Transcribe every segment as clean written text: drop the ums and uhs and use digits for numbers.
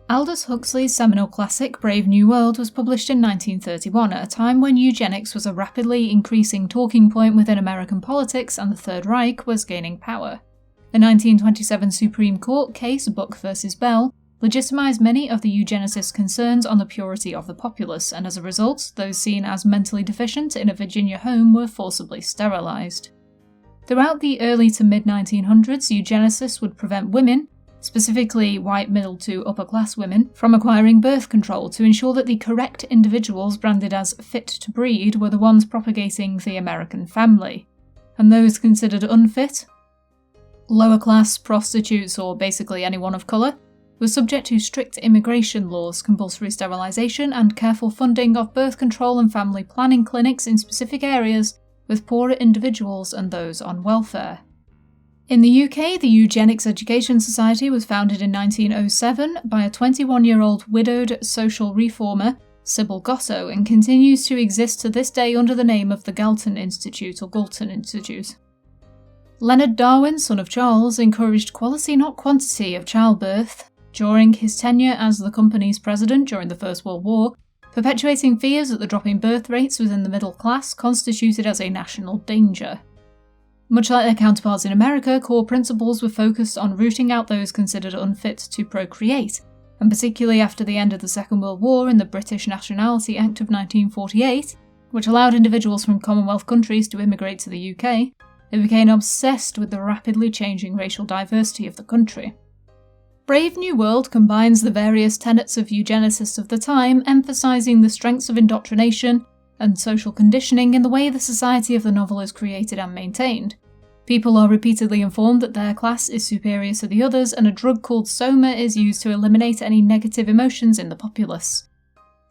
Aldous Huxley's seminal classic Brave New World was published in 1931 at a time when eugenics was a rapidly increasing talking point within American politics and the Third Reich was gaining power. The 1927 Supreme Court case Buck v. Bell legitimised many of the eugenicists' concerns on the purity of the populace, and as a result, those seen as mentally deficient in a Virginia home were forcibly sterilised. Throughout the early to mid-1900s, eugenicists would prevent women, specifically white middle to upper class women, from acquiring birth control to ensure that the correct individuals branded as fit to breed were the ones propagating the American family, and those considered unfit, lower class, prostitutes, or basically anyone of colour, were subject to strict immigration laws, compulsory sterilisation, and careful funding of birth control and family planning clinics in specific areas with poorer individuals and those on welfare. In the UK, the Eugenics Education Society was founded in 1907 by a 21-year-old widowed social reformer, Sybil Gotto, and continues to exist to this day under the name of the Galton Institute or Galton Institute. Leonard Darwin, son of Charles, encouraged quality not quantity of childbirth during his tenure as the company's president during the First World War, perpetuating fears that the dropping birth rates within the middle class constituted as a national danger. Much like their counterparts in America, core principles were focused on rooting out those considered unfit to procreate, and particularly after the end of the Second World War and the British Nationality Act of 1948, which allowed individuals from Commonwealth countries to immigrate to the UK, they became obsessed with the rapidly changing racial diversity of the country. Brave New World combines the various tenets of eugenicists of the time, emphasising the strengths of indoctrination and social conditioning in the way the society of the novel is created and maintained. People are repeatedly informed that their class is superior to the others, and a drug called soma is used to eliminate any negative emotions in the populace.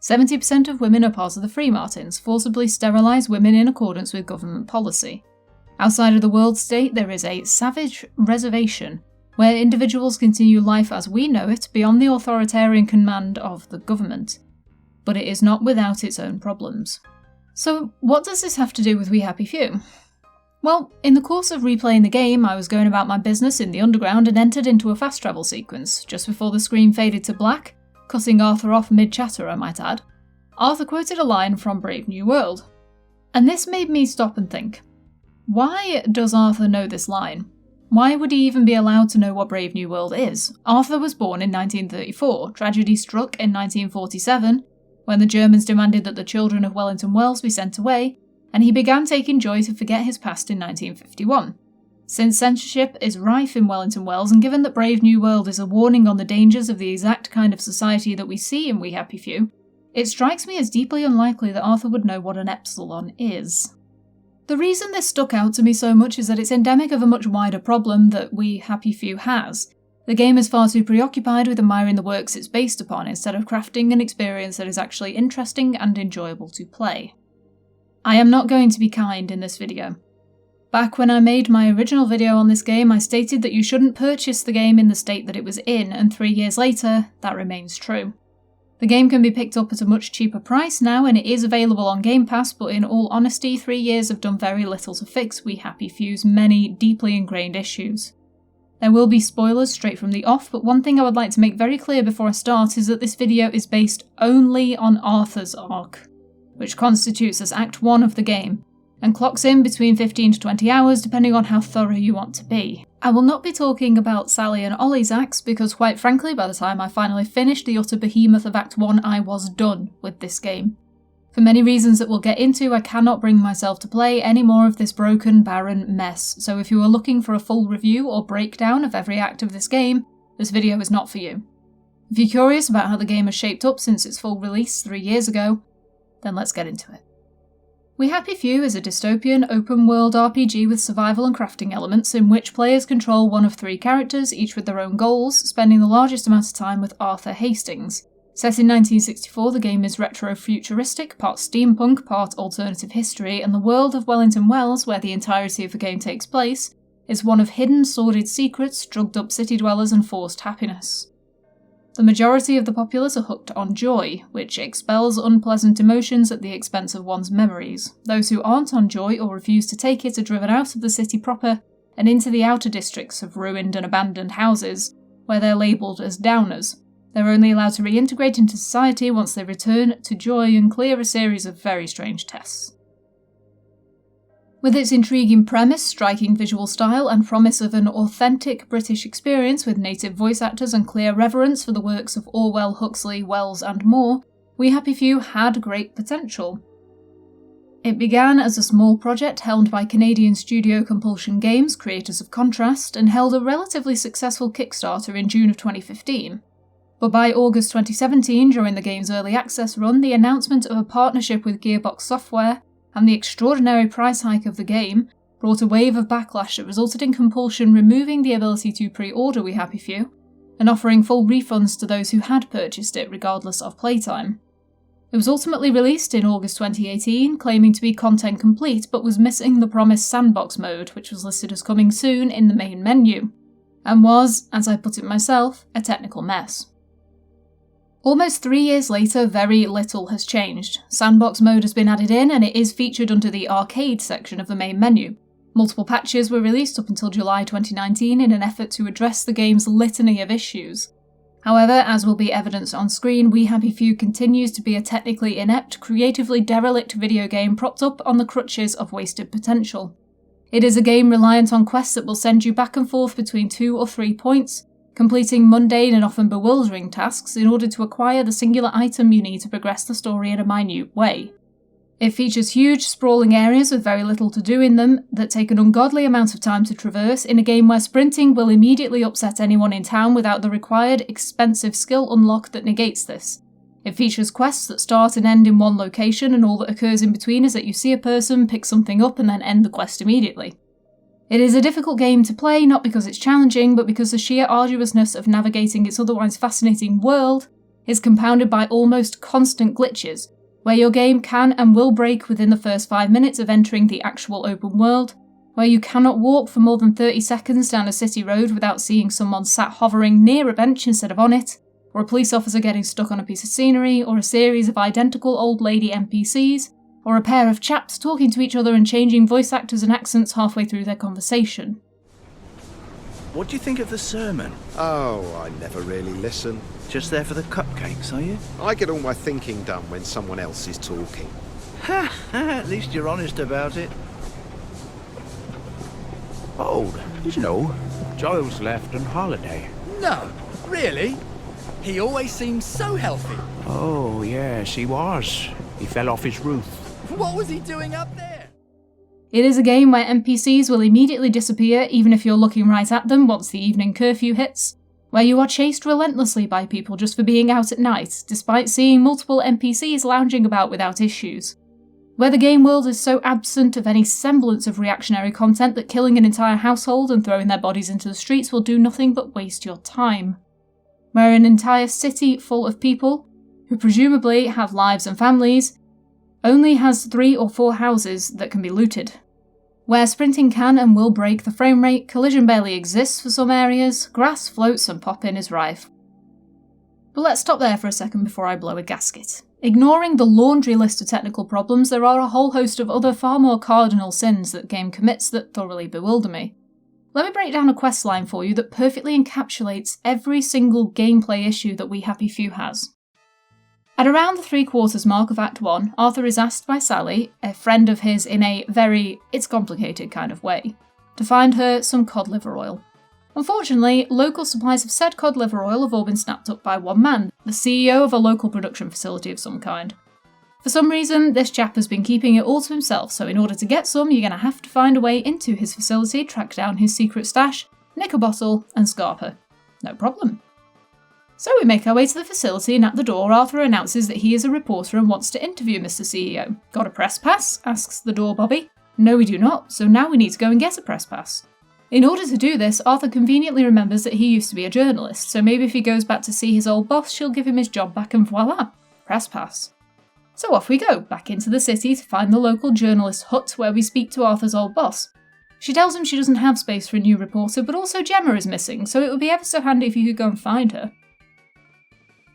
70% of women are part of the Freemartins, forcibly sterilise women in accordance with government policy. Outside of the world state, there is a savage reservation, where individuals continue life as we know it beyond the authoritarian command of the government. But it is not without its own problems. So what does this have to do with We Happy Few? Well, in the course of replaying the game, I was going about my business in the underground and entered into a fast travel sequence, just before the screen faded to black, cutting Arthur off mid-chatter I might add. Arthur quoted a line from Brave New World. And this made me stop and think. Why does Arthur know this line? Why would he even be allowed to know what Brave New World is? Arthur was born in 1934, tragedy struck in 1947, when the Germans demanded that the children of Wellington Wells be sent away, and he began taking joy to forget his past in 1951. Since censorship is rife in Wellington Wells, and given that Brave New World is a warning on the dangers of the exact kind of society that we see in We Happy Few, it strikes me as deeply unlikely that Arthur would know what an epsilon is. The reason this stuck out to me so much is that it's endemic of a much wider problem that We Happy Few has. The game is far too preoccupied with admiring the works it's based upon instead of crafting an experience that is actually interesting and enjoyable to play. I am not going to be kind in this video. Back when I made my original video on this game, I stated that you shouldn't purchase the game in the state that it was in, and 3 years later, that remains true. The game can be picked up at a much cheaper price now, and it is available on Game Pass, but in all honesty, 3 years have done very little to fix We Happy Few's many deeply ingrained issues. There will be spoilers straight from the off, but one thing I would like to make very clear before I start is that this video is based only on Arthur's arc, which constitutes as Act 1 of the game, and clocks in between 15 to 20 hours depending on how thorough you want to be. I will not be talking about Sally and Ollie's acts because quite frankly by the time I finally finished the utter behemoth of Act 1 I was done with this game. For many reasons that we'll get into, I cannot bring myself to play any more of this broken, barren mess, so if you are looking for a full review or breakdown of every act of this game, this video is not for you. If you're curious about how the game has shaped up since its full release 3 years ago, then let's get into it. We Happy Few is a dystopian, open-world RPG with survival and crafting elements in which players control one of 3 characters, each with their own goals, spending the largest amount of time with Arthur Hastings. Set in 1964, the game is retro-futuristic, part steampunk, part alternative history, and the world of Wellington Wells, where the entirety of the game takes place, is one of hidden, sordid secrets, drugged-up city dwellers, and forced happiness. The majority of the populace are hooked on joy, which expels unpleasant emotions at the expense of one's memories. Those who aren't on joy or refuse to take it are driven out of the city proper and into the outer districts of ruined and abandoned houses, where they're labelled as downers. They're only allowed to reintegrate into society once they return to Joy and clear a series of very strange tests. With its intriguing premise, striking visual style, and promise of an authentic British experience with native voice actors and clear reverence for the works of Orwell, Huxley, Wells and more, We Happy Few had great potential. It began as a small project helmed by Canadian studio Compulsion Games, creators of Contrast, and held a relatively successful Kickstarter in June of 2015. But by August 2017, during the game's early access run, the announcement of a partnership with Gearbox Software and the extraordinary price hike of the game brought a wave of backlash that resulted in Compulsion removing the ability to pre-order We Happy Few and offering full refunds to those who had purchased it regardless of playtime. It was ultimately released in August 2018, claiming to be content complete but was missing the promised sandbox mode, which was listed as coming soon in the main menu, and was, as I put it myself, a technical mess. Almost 3 years later, very little has changed. Sandbox mode has been added in and it is featured under the arcade section of the main menu. Multiple patches were released up until July 2019 in an effort to address the game's litany of issues. However, as will be evidenced on screen, We Happy Few continues to be a technically inept, creatively derelict video game propped up on the crutches of wasted potential. It is a game reliant on quests that will send you back and forth between 2 or 3 points, completing mundane and often bewildering tasks in order to acquire the singular item you need to progress the story in a minute way. It features huge, sprawling areas with very little to do in them that take an ungodly amount of time to traverse in a game where sprinting will immediately upset anyone in town without the required, expensive skill unlock that negates this. It features quests that start and end in one location, and all that occurs in between is that you see a person, pick something up, and then end the quest immediately. It is a difficult game to play, not because it's challenging, but because the sheer arduousness of navigating its otherwise fascinating world is compounded by almost constant glitches, where your game can and will break within the first 5 minutes of entering the actual open world, where you cannot walk for more than 30 seconds down a city road without seeing someone sat hovering near a bench instead of on it, or a police officer getting stuck on a piece of scenery, or a series of identical old lady NPCs, or a pair of chaps talking to each other and changing voice actors and accents halfway through their conversation. What do you think of the sermon? Oh, I never really listen. Just there for the cupcakes, are you? I get all my thinking done when someone else is talking. Ha! At least you're honest about it. Oh, did you know? Giles left on holiday. No, really? He always seems so healthy. Oh, yes, he was. He fell off his roof. What was he doing up there? It is a game where NPCs will immediately disappear even if you're looking right at them once the evening curfew hits, where you are chased relentlessly by people just for being out at night, despite seeing multiple NPCs lounging about without issues, where the game world is so absent of any semblance of reactionary content that killing an entire household and throwing their bodies into the streets will do nothing but waste your time, where an entire city full of people, who presumably have lives and families, only has 3 or 4 houses that can be looted, where sprinting can and will break the frame rate, collision barely exists for some areas, grass floats and pop-in is rife. But let's stop there for a second before I blow a gasket. Ignoring the laundry list of technical problems, there are a whole host of other far more cardinal sins that the game commits that thoroughly bewilder me. Let me break down a questline for you that perfectly encapsulates every single gameplay issue that We Happy Few has. At around the 3/4 mark of Act 1, Arthur is asked by Sally, a friend of his in a very it's complicated kind of way, to find her some cod liver oil. Unfortunately, local supplies of said cod liver oil have all been snapped up by one man, the CEO of a local production facility of some kind. For some reason, this chap has been keeping it all to himself, so in order to get some, you're going to have to find a way into his facility, track down his secret stash, nick a bottle, and scarp her. No problem. So we make our way to the facility, and at the door, Arthur announces that he is a reporter and wants to interview Mr. CEO. Got a press pass? Asks the door Bobby. No, we do not, so now we need to go and get a press pass. In order to do this, Arthur conveniently remembers that he used to be a journalist, so maybe if he goes back to see his old boss, she'll give him his job back and voila, press pass. So off we go, back into the city to find the local journalist hut where we speak to Arthur's old boss. She tells him she doesn't have space for a new reporter, but also Gemma is missing, so it would be ever so handy if you could go and find her.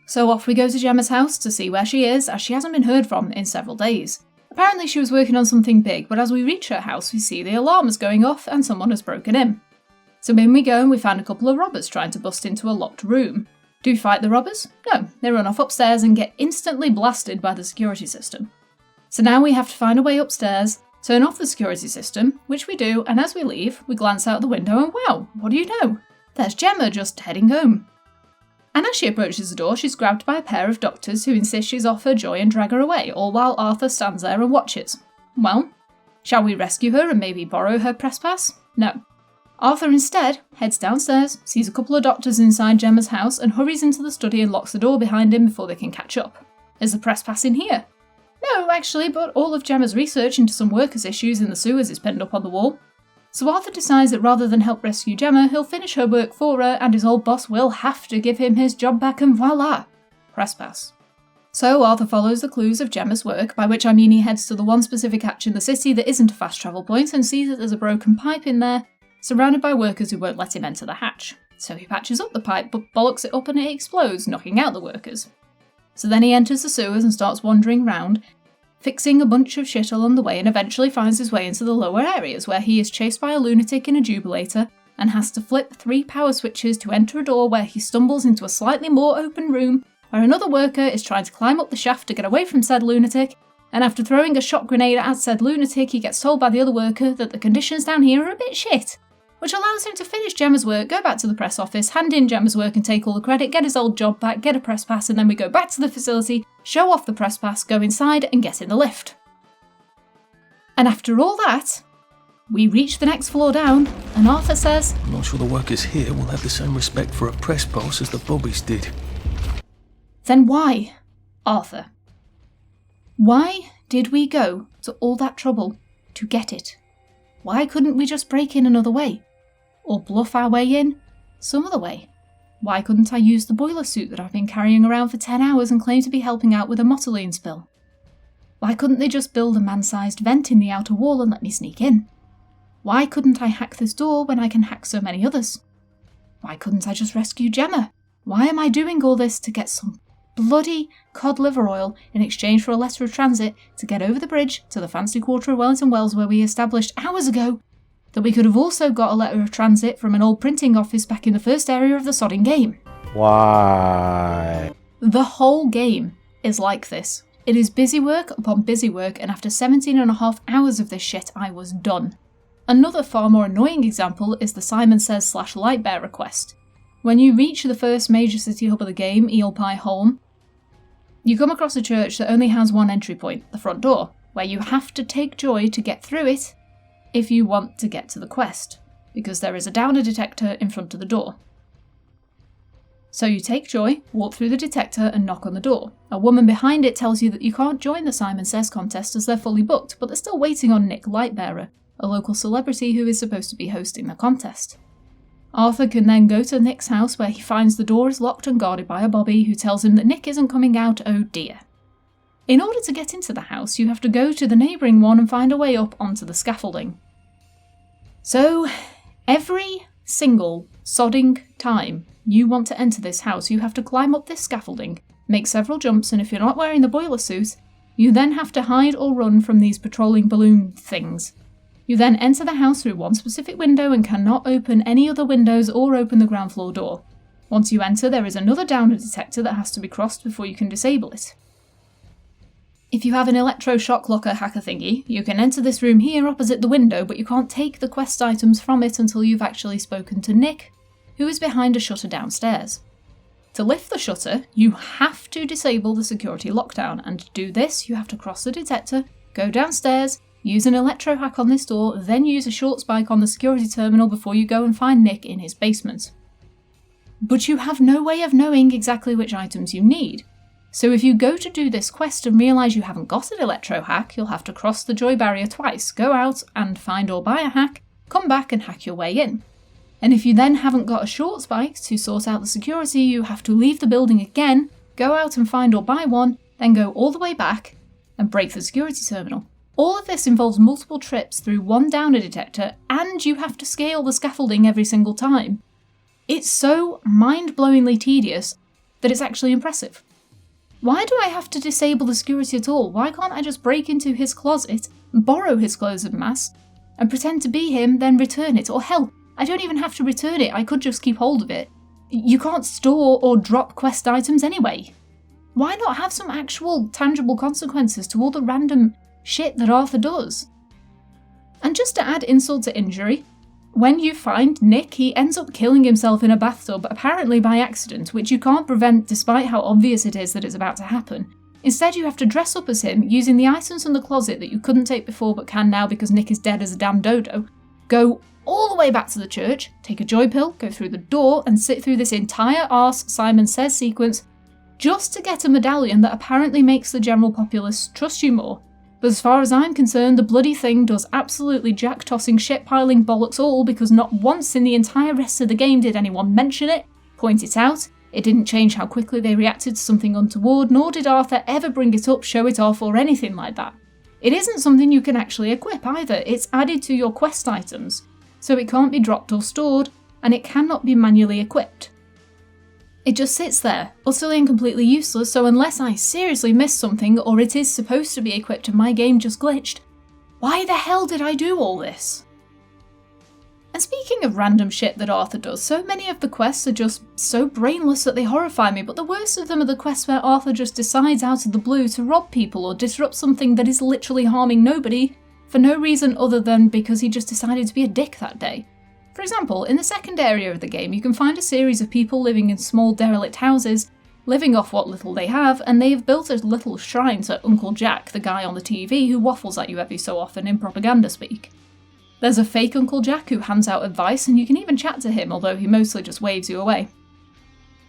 So off we go to Gemma's house to see where she is, as she hasn't been heard from in several days. Apparently she was working on something big, but as we reach her house we see the alarm is going off and someone has broken in. So in we go and we find a couple of robbers trying to bust into a locked room. Do we fight the robbers? No, they run off upstairs and get instantly blasted by the security system. So now we have to find a way upstairs, turn off the security system, which we do, and as we leave, we glance out the window and wow, what do you know? There's Gemma just heading home. And as she approaches the door, she's grabbed by a pair of doctors who insist she's off her joy and drag her away, all while Arthur stands there and watches. Well, shall we rescue her and maybe borrow her press pass? No. Arthur instead heads downstairs, sees a couple of doctors inside Gemma's house, and hurries into the study and locks the door behind him before they can catch up. Is the press pass in here? No, actually, but all of Gemma's research into some workers' issues in the sewers is pinned up on the wall. So Arthur decides that rather than help rescue Gemma, he'll finish her work for her, and his old boss will have to give him his job back, and voila! Press pass. So Arthur follows the clues of Gemma's work, by which I mean he heads to the one specific hatch in the city that isn't a fast travel point and sees that there's a broken pipe in there, surrounded by workers who won't let him enter the hatch. So he patches up the pipe, but bollocks it up and it explodes, knocking out the workers. So then he enters the sewers and starts wandering round, fixing a bunch of shit along the way, and eventually finds his way into the lower areas, where he is chased by a lunatic in a jubilator and has to flip 3 power switches to enter a door where he stumbles into a slightly more open room where another worker is trying to climb up the shaft to get away from said lunatic, and after throwing a shot grenade at said lunatic, he gets told by the other worker that the conditions down here are a bit shit, which allows him to finish Gemma's work, go back to the press office, hand in Gemma's work and take all the credit, get his old job back, get a press pass, and then we go back to the facility, show off the press pass, go inside and get in the lift. And after all that, we reach the next floor down, and Arthur says, I'm not sure the workers here will have the same respect for a press pass as the bobbies did. Then why, Arthur? Why did we go to all that trouble to get it? Why couldn't we just break in another way? Or bluff our way in some other way? Why couldn't I use the boiler suit that I've been carrying around for 10 hours and claim to be helping out with a motoline spill? Why couldn't they just build a man-sized vent in the outer wall and let me sneak in? Why couldn't I hack this door when I can hack so many others? Why couldn't I just rescue Gemma? Why am I doing all this to get some bloody cod liver oil in exchange for a letter of transit to get over the bridge to the fancy quarter of Wellington Wells, where we established hours ago that we could have also got a letter of transit from an old printing office back in the first area of the sodding game? Why? The whole game is like this. It is busy work upon busy work, and after 17.5 hours of this shit, I was done. Another far more annoying example is the Simon Says / Lightbearer quest. When you reach the first major city hub of the game, Eel Pie Holm, you come across a church that only has one entry point, the front door, where you have to take joy to get through it if you want to get to the quest, because there is a downer detector in front of the door. So you take joy, walk through the detector and knock on the door. A woman behind it tells you that you can't join the Simon Says contest as they're fully booked, but they're still waiting on Nick Lightbearer, a local celebrity who is supposed to be hosting the contest. Arthur can then go to Nick's house, where he finds the door is locked and guarded by a bobby who tells him that Nick isn't coming out, oh dear. In order to get into the house, you have to go to the neighbouring one and find a way up onto the scaffolding. So, every single sodding time you want to enter this house, you have to climb up this scaffolding, make several jumps, and if you're not wearing the boiler suit, you then have to hide or run from these patrolling balloon things. You then enter the house through one specific window and cannot open any other windows or open the ground floor door. Once you enter, there is another downer detector that has to be crossed before you can disable it. If you have an electroshock locker hacker thingy, you can enter this room here opposite the window, but you can't take the quest items from it until you've actually spoken to Nick, who is behind a shutter downstairs. To lift the shutter, you have to disable the security lockdown, and to do this, you have to cross the detector, go downstairs, use an electro hack on this door, then use a short spike on the security terminal before you go and find Nick in his basement. But you have no way of knowing exactly which items you need. So if you go to do this quest and realise you haven't got an electro hack, you'll have to cross the joy barrier twice, go out and find or buy a hack, come back and hack your way in. And if you then haven't got a short spike to sort out the security, you have to leave the building again, go out and find or buy one, then go all the way back and break the security terminal. All of this involves multiple trips through one downer detector, and you have to scale the scaffolding every single time. It's so mind-blowingly tedious that it's actually impressive. Why do I have to disable the security at all? Why can't I just break into his closet, borrow his clothes en masse, and pretend to be him, then return it? Or hell, I don't even have to return it, I could just keep hold of it. you can't store or drop quest items anyway. Why not have some actual tangible consequences to all the random shit that Arthur does? And just to add insult to injury, when you find Nick, he ends up killing himself in a bathtub, apparently by accident, which you can't prevent despite how obvious it is that it's about to happen. Instead, you have to dress up as him, using the items from the closet that you couldn't take before but can now because Nick is dead as a damn dodo, go all the way back to the church, take a joy pill, go through the door, and sit through this entire arse Simon Says sequence just to get a medallion that apparently makes the general populace trust you more. But as far as I'm concerned, the bloody thing does absolutely jack-tossing, shit-piling bollocks all because not once in the entire rest of the game did anyone mention it, point it out. It didn't change how quickly they reacted to something untoward, nor did Arthur ever bring it up, show it off, or anything like that. It isn't something you can actually equip either, it's added to your quest items, so it can't be dropped or stored, and it cannot be manually equipped. It just sits there, utterly and completely useless, so unless I seriously missed something, or it is supposed to be equipped and my game just glitched, why the hell did I do all this? And speaking of random shit that Arthur does, so many of the quests are just so brainless that they horrify me, but the worst of them are the quests where Arthur just decides out of the blue to rob people or disrupt something that is literally harming nobody for no reason other than because he just decided to be a dick that day. For example, in the second area of the game, you can find a series of people living in small derelict houses, living off what little they have, and they have built a little shrine to Uncle Jack, the guy on the TV who waffles at you every so often in propaganda speak. There's a fake Uncle Jack who hands out advice, and you can even chat to him, although he mostly just waves you away.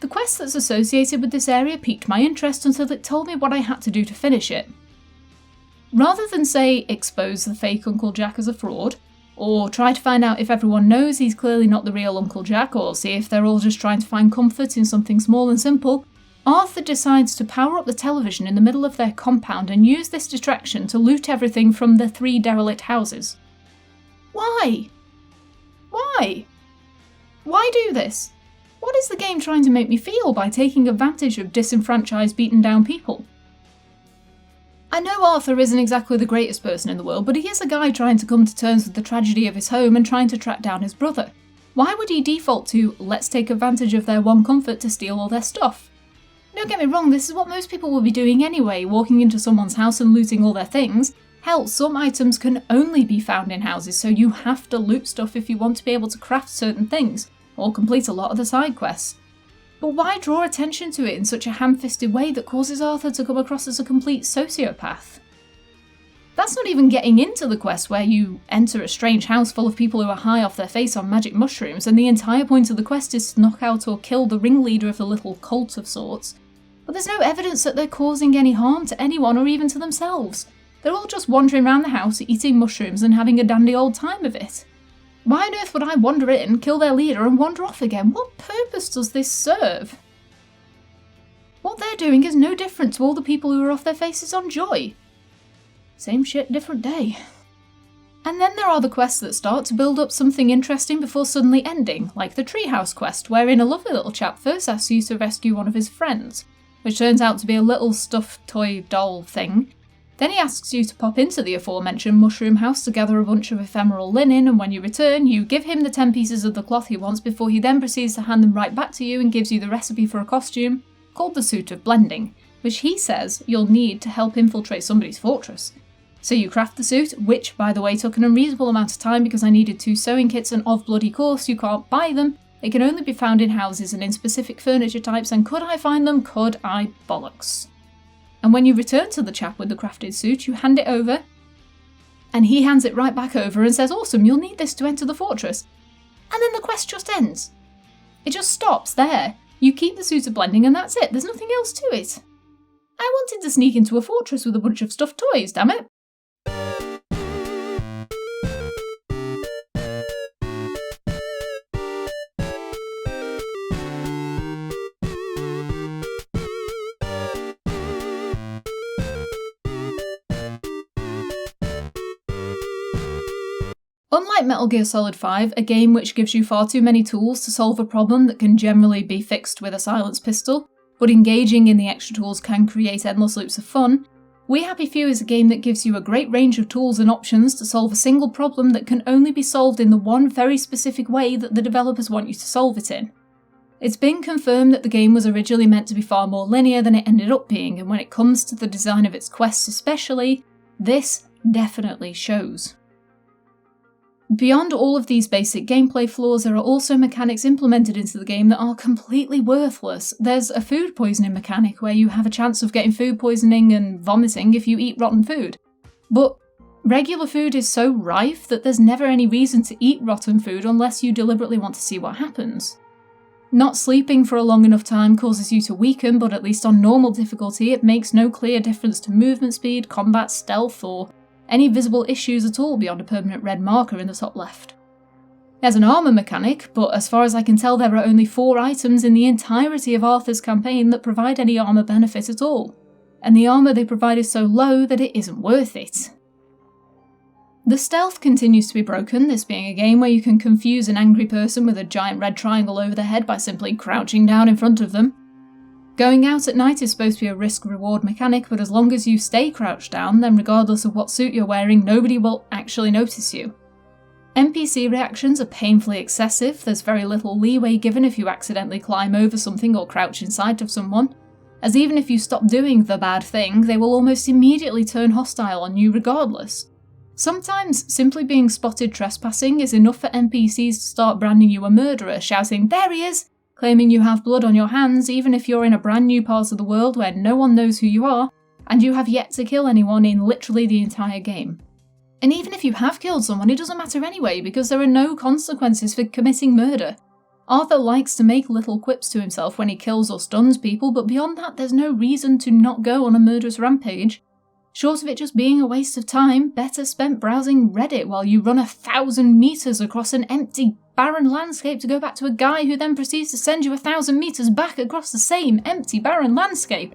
The quest that's associated with this area piqued my interest until it told me what I had to do to finish it. Rather than say, expose the fake Uncle Jack as a fraud, or try to find out if everyone knows he's clearly not the real Uncle Jack, or see if they're all just trying to find comfort in something small and simple, Arthur decides to power up the television in the middle of their compound and use this distraction to loot everything from the 3 derelict houses. Why? Why? Why do this? What is the game trying to make me feel by taking advantage of disenfranchised, beaten down people? I know Arthur isn't exactly the greatest person in the world, but he is a guy trying to come to terms with the tragedy of his home and trying to track down his brother. Why would he default to, let's take advantage of their one comfort to steal all their stuff? Don't get me wrong, this is what most people will be doing anyway, walking into someone's house and looting all their things. Hell, some items can only be found in houses, so you have to loot stuff if you want to be able to craft certain things, or complete a lot of the side quests. But why draw attention to it in such a ham-fisted way that causes Arthur to come across as a complete sociopath? That's not even getting into the quest where you enter a strange house full of people who are high off their face on magic mushrooms, and the entire point of the quest is to knock out or kill the ringleader of the little cult of sorts. But there's no evidence that they're causing any harm to anyone or even to themselves. They're all just wandering around the house, eating mushrooms and having a dandy old time of it. Why on earth would I wander in, kill their leader and wander off again? What purpose does this serve? What they're doing is no different to all the people who are off their faces on joy. Same shit, different day. And then there are the quests that start to build up something interesting before suddenly ending, like the Treehouse quest, wherein a lovely little chap first asks you to rescue one of his friends, which turns out to be a little stuffed toy doll thing. Then he asks you to pop into the aforementioned mushroom house to gather a bunch of ephemeral linen, and when you return, you give him the 10 pieces of the cloth he wants before he then proceeds to hand them right back to you and gives you the recipe for a costume, called the Suit of Blending, which he says you'll need to help infiltrate somebody's fortress. So you craft the suit, which, by the way, took an unreasonable amount of time because I needed 2 sewing kits, and of bloody course you can't buy them. They can only be found in houses and in specific furniture types, and could I find them? Could I bollocks. And when you return to the chap with the crafted suit, you hand it over, and he hands it right back over and says, awesome, you'll need this to enter the fortress. And then the quest just ends. It just stops there. You keep the Suit of Blending and that's it, there's nothing else to it. I wanted to sneak into a fortress with a bunch of stuffed toys, damn it. Unlike Metal Gear Solid 5, a game which gives you far too many tools to solve a problem that can generally be fixed with a silenced pistol, but engaging in the extra tools can create endless loops of fun, We Happy Few is a game that gives you a great range of tools and options to solve a single problem that can only be solved in the one very specific way that the developers want you to solve it in. It's been confirmed that the game was originally meant to be far more linear than it ended up being, and when it comes to the design of its quests especially, this definitely shows. Beyond all of these basic gameplay flaws, there are also mechanics implemented into the game that are completely worthless. There's a food poisoning mechanic where you have a chance of getting food poisoning and vomiting if you eat rotten food. But regular food is so rife that there's never any reason to eat rotten food unless you deliberately want to see what happens. Not sleeping for a long enough time causes you to weaken, but at least on normal difficulty it makes no clear difference to movement speed, combat, stealth, or any visible issues at all beyond a permanent red marker in the top left. There's an armour mechanic, but as far as I can tell there are only 4 items in the entirety of Arthur's campaign that provide any armour benefit at all, and the armour they provide is so low that it isn't worth it. The stealth continues to be broken, this being a game where you can confuse an angry person with a giant red triangle over their head by simply crouching down in front of them. Going out at night is supposed to be a risk-reward mechanic, but as long as you stay crouched down, then regardless of what suit you're wearing, nobody will actually notice you. NPC reactions are painfully excessive, there's very little leeway given if you accidentally climb over something or crouch inside of someone, as even if you stop doing the bad thing, they will almost immediately turn hostile on you regardless. Sometimes simply being spotted trespassing is enough for NPCs to start branding you a murderer, shouting, "There he is!" claiming you have blood on your hands even if you're in a brand new part of the world where no one knows who you are, and you have yet to kill anyone in literally the entire game. And even if you have killed someone, it doesn't matter anyway, because there are no consequences for committing murder. Arthur likes to make little quips to himself when he kills or stuns people, but beyond that there's no reason to not go on a murderous rampage. Short of it just being a waste of time, better spent browsing Reddit while you run 1,000 meters across an empty, barren landscape to go back to a guy who then proceeds to send you 1,000 meters back across the same empty, barren landscape.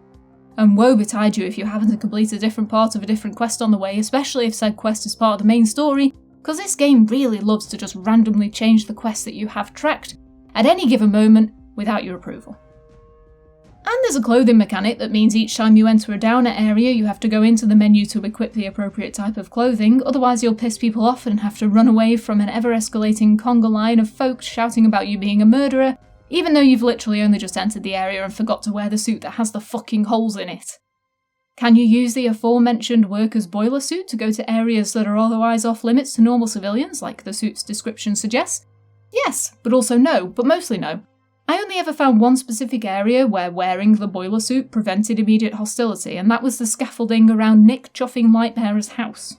And woe betide you if you happen to complete a different part of a different quest on the way, especially if said quest is part of the main story, because this game really loves to just randomly change the quest that you have tracked at any given moment without your approval. And there's a clothing mechanic that means each time you enter a downer area you have to go into the menu to equip the appropriate type of clothing, otherwise you'll piss people off and have to run away from an ever-escalating conga line of folks shouting about you being a murderer, even though you've literally only just entered the area and forgot to wear the suit that has the fucking holes in it. Can you use the aforementioned worker's boiler suit to go to areas that are otherwise off-limits to normal civilians, like the suit's description suggests? Yes, but also no, but mostly no. I only ever found one specific area where wearing the boiler suit prevented immediate hostility, and that was the scaffolding around Nick Chuffing Lightbearer's house.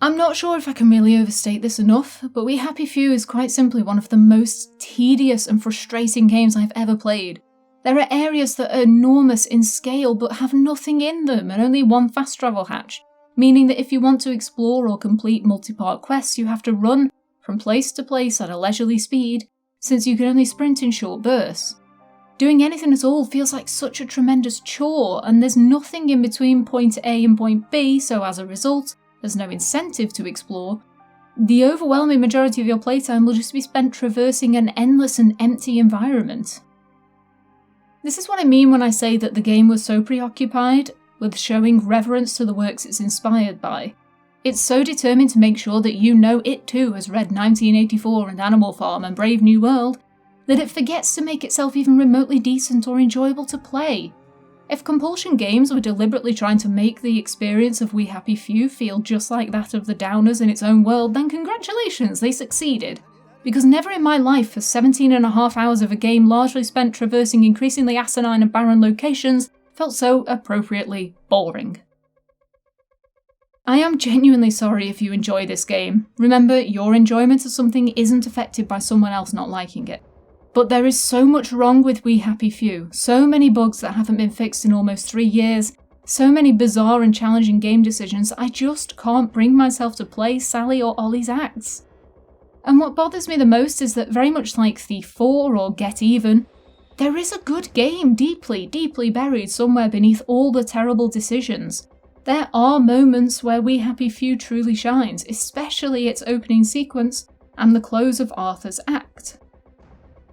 I'm not sure if I can really overstate this enough, but We Happy Few is quite simply one of the most tedious and frustrating games I've ever played. There are areas that are enormous in scale but have nothing in them and only one fast travel hatch, meaning that if you want to explore or complete multi-part quests you have to run from place to place at a leisurely speed, since you can only sprint in short bursts. Doing anything at all feels like such a tremendous chore, and there's nothing in between point A and point B, so as a result, there's no incentive to explore. The overwhelming majority of your playtime will just be spent traversing an endless and empty environment. This is what I mean when I say that the game was so preoccupied with showing reverence to the works it's inspired by. It's so determined to make sure that you know it too has read 1984 and Animal Farm and Brave New World, that it forgets to make itself even remotely decent or enjoyable to play. If Compulsion Games were deliberately trying to make the experience of We Happy Few feel just like that of the Downers in its own world, then congratulations, they succeeded. Because never in my life has 17.5 hours of a game largely spent traversing increasingly asinine and barren locations felt so appropriately boring. I am genuinely sorry if you enjoy this game. Remember, your enjoyment of something isn't affected by someone else not liking it. But there is so much wrong with We Happy Few, so many bugs that haven't been fixed in almost 3 years, so many bizarre and challenging game decisions, I just can't bring myself to play Sally or Ollie's acts. And what bothers me the most is that very much like Thief 4 or Get Even, there is a good game deeply, deeply buried somewhere beneath all the terrible decisions. There are moments where We Happy Few truly shines, especially its opening sequence and the close of Arthur's act.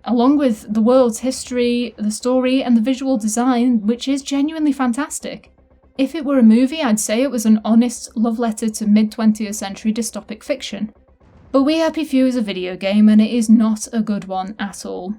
Along with the world's history, the story, and the visual design, which is genuinely fantastic. If it were a movie, I'd say it was an honest love letter to mid-20th century dystopic fiction. But We Happy Few is a video game, and it is not a good one at all.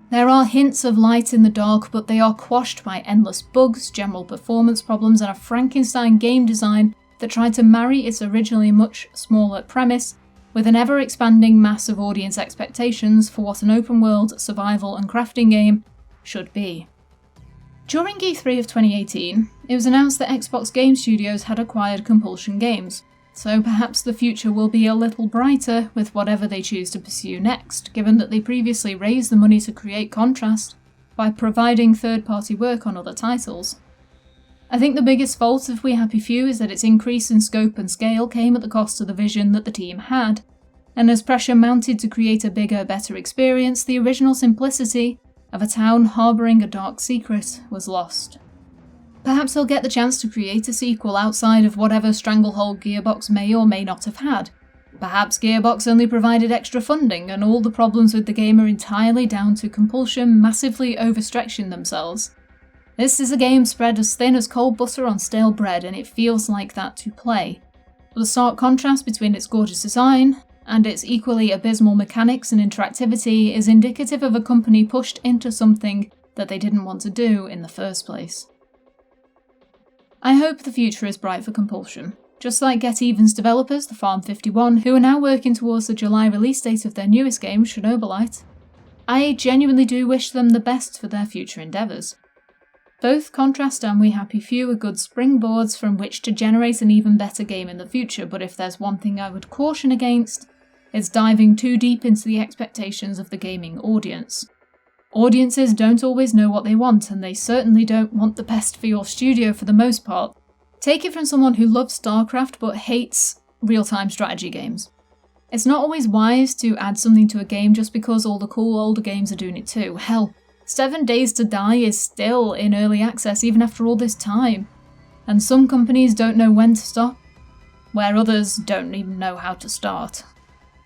There are hints of light in the dark, but they are quashed by endless bugs, general performance problems, and a Frankenstein game design that tried to marry its originally much smaller premise with an ever-expanding mass of audience expectations for what an open-world survival and crafting game should be. During E3 of 2018, it was announced that Xbox Game Studios had acquired Compulsion Games, so perhaps the future will be a little brighter with whatever they choose to pursue next, given that they previously raised the money to create Contrast by providing third-party work on other titles. I think the biggest fault of We Happy Few is that its increase in scope and scale came at the cost of the vision that the team had, and as pressure mounted to create a bigger, better experience, the original simplicity of a town harbouring a dark secret was lost. Perhaps they'll get the chance to create a sequel outside of whatever stranglehold Gearbox may or may not have had. Perhaps Gearbox only provided extra funding and all the problems with the game are entirely down to Compulsion massively overstretching themselves. This is a game spread as thin as cold butter on stale bread, and it feels like that to play. But the stark contrast between its gorgeous design and its equally abysmal mechanics and interactivity is indicative of a company pushed into something that they didn't want to do in the first place. I hope the future is bright for Compulsion. Just like Get Even's developers, the Farm 51, who are now working towards the July release date of their newest game, Chernobylite, I genuinely do wish them the best for their future endeavours. Both Contrast and We Happy Few are good springboards from which to generate an even better game in the future, but if there's one thing I would caution against, it's diving too deep into the expectations of the gaming audience. Audiences don't always know what they want, and they certainly don't want the best for your studio for the most part. Take it from someone who loves StarCraft but hates real-time strategy games. It's not always wise to add something to a game just because all the cool older games are doing it too. Hell, 7 Days to Die is still in early access even after all this time, and some companies don't know when to stop, where others don't even know how to start.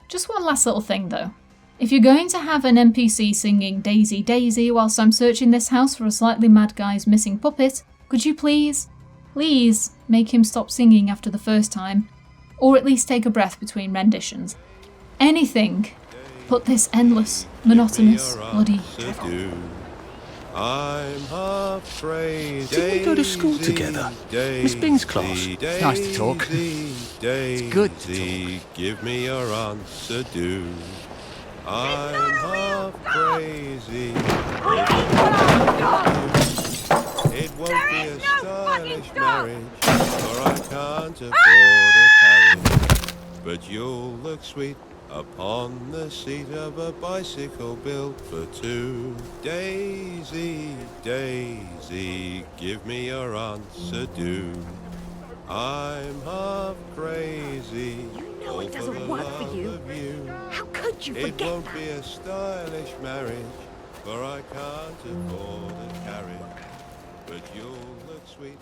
Just one last little thing though. If you're going to have an NPC singing Daisy Daisy whilst I'm searching this house for a slightly mad guy's missing puppet, could you please make him stop singing after the first time, or at least take a breath between renditions? Anything but this endless, monotonous, bloody drivel. I'm half crazy. Didn't we go to school together? Miss Bing's class. It's nice to talk. It's good to talk. Give me your answer, do. I'm half crazy. It won't be a stylish marriage, for I can't afford a carriage. But you'll look sweet upon the seat of a bicycle built for two. Daisy, Daisy, give me your answer, do. I'm half crazy. You know it doesn't work for you. How could you forget that? It won't be a stylish marriage, for I can't afford a carriage. But you'll look sweet